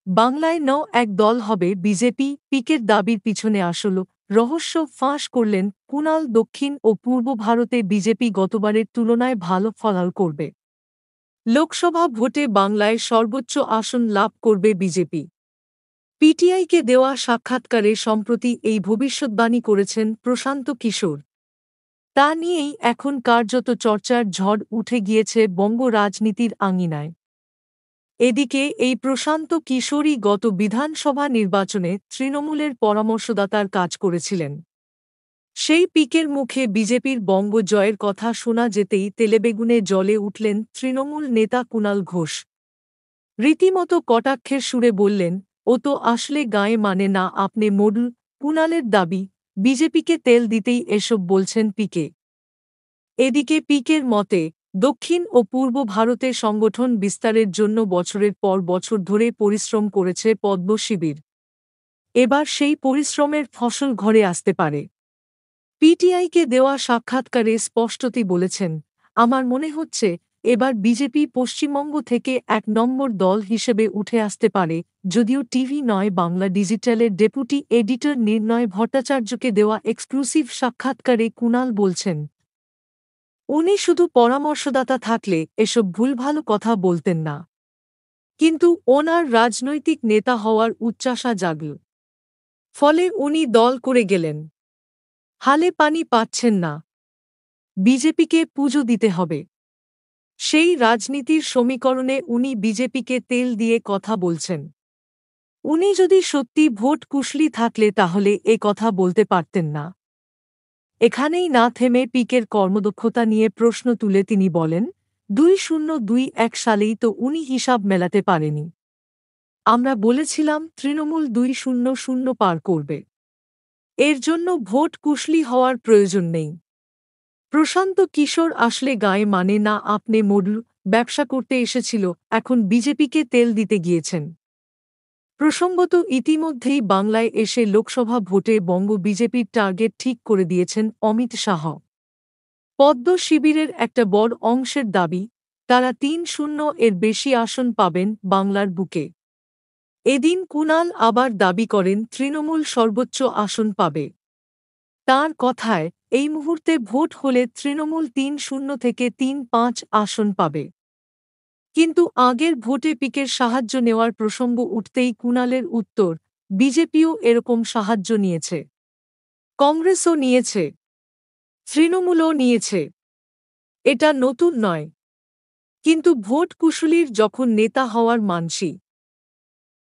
বাংলায় এক দল হবে বিজেপি পিকের দাবির পিছনে আসল রহস্য ফাঁস করলেন কুণাল। দক্ষিণ ও পূর্ব ভারতে বিজেপি গতবারের তুলনায় ভালো ফলাফল করবে। লোকসভা ভোটে বাংলায় সর্বোচ্চ আসন লাভ করবে বিজেপি। পিটিআইকে দেওয়া সাক্ষাৎকারে সম্প্রতি এই ভবিষ্যদ্বাণী করেছেন প্রশান্ত কিশোর। তা নিয়েই এখন কার্যত চর্চার ঝড় উঠে গিয়েছে বঙ্গ রাজনীতির আঙিনায়। এদিকে এই প্রশান্ত কিশোরই গত বিধানসভা নির্বাচনে তৃণমূলের পরামর্শদাতার কাজ করেছিলেন। সেই পিকের মুখে বিজেপির বঙ্গ জয়ের কথা শোনা যেতেই তেলেবেগুনে জ্বলে উঠলেন তৃণমূল নেতা কুণাল ঘোষ। রীতিমতো কটাক্ষের সুরে বললেন, ও তো আসলে গায়ে মানে না আপনি মডুল। কুণালের দাবি, বিজেপিকে তেল দিতেই এসব বলছেন পিকে। এদিকে পিকের মতে, দক্ষিণ ও পূর্ব ভারতে সংগঠন বিস্তারের জন্য বছরের পর বছর ধরে পরিশ্রম করেছে পদ্ম শিবির। এবার সেই পরিশ্রমের ফসল ঘরে আসতে পারে। পিটিআইকে দেওয়া সাক্ষাৎকারে স্পষ্টতই বলেছেন, আমার মনে হচ্ছে এবার বিজেপি পশ্চিমবঙ্গ থেকে ১ নম্বর দল হিসেবে উঠে আসতে পারে। যদিও টিভি নয় বাংলা ডিজিটালের ডেপুটি এডিটর নির্ণয় ভট্টাচার্যকে দেওয়া এক্সক্লুসিভ সাক্ষাৎকারে কুণাল বলছেন, উনি শুধু পরামর্শদাতা থাকলে এসব ভুলভাল কথা বলতেন না। কিন্তু ওনার রাজনৈতিক নেতা হওয়ার উচ্চাশা জাগল। ফলে উনি দল করে গেলেন। হালে পানি পাচ্ছেন না। বিজেপিকে পুজো দিতে হবে। সেই রাজনীতির সমীকরণে উনি বিজেপিকে তেল দিয়ে কথা বলছেন। উনি যদি সত্যি ভোট কুশলী থাকলে তাহলে এ কথা বলতে পারতেন না। এখানেই না থেমে পিকের কর্মদক্ষতা নিয়ে প্রশ্ন তুলে তিনি বলেন, ২০২১ সালেই তো উনি হিসাব মেলাতে পারেনি। আমরা বলেছিলাম তৃণমূল ২০০ পার করবে। এর জন্য ভোট কুশলী হওয়ার প্রয়োজন নেই। প্রশান্ত কিশোর আসলে গায়ে মানে না আপনি মডুল ব্যবসা করতে এসেছিল, এখন বিজেপিকে তেল দিতে গিয়েছেন। প্রসঙ্গত ইতিমধ্যেই বাংলায় এসে লোকসভা ভোটে বঙ্গ বিজেপির টার্গেট ঠিক করে দিয়েছেন অমিত শাহ। পদ্ম শিবিরের একটা বড় অংশের দাবি, তারা ৩-০ এর বেশি আসন পাবেন বাংলার বুকে। এদিন কুণাল আবার দাবি করেন তৃণমূল সর্বোচ্চ আসন পাবে। তাঁর কথায়, এই মুহূর্তে ভোট হলে তৃণমূল ৩-০ থেকে ৩-৫ আসন পাবে। কিন্তু আগের ভোটে পিকের সাহায্য নেওয়ার প্রসঙ্গ উঠতেই কুণালের উত্তর, বিজেপিও এরকম সাহায্য নিয়েছে। কংগ্রেসও নিয়েছে। তৃণমূলও নিয়েছে। এটা নতুন নয়। কিন্তু ভোট কুশলীর যখন নেতা হওয়ার মানসী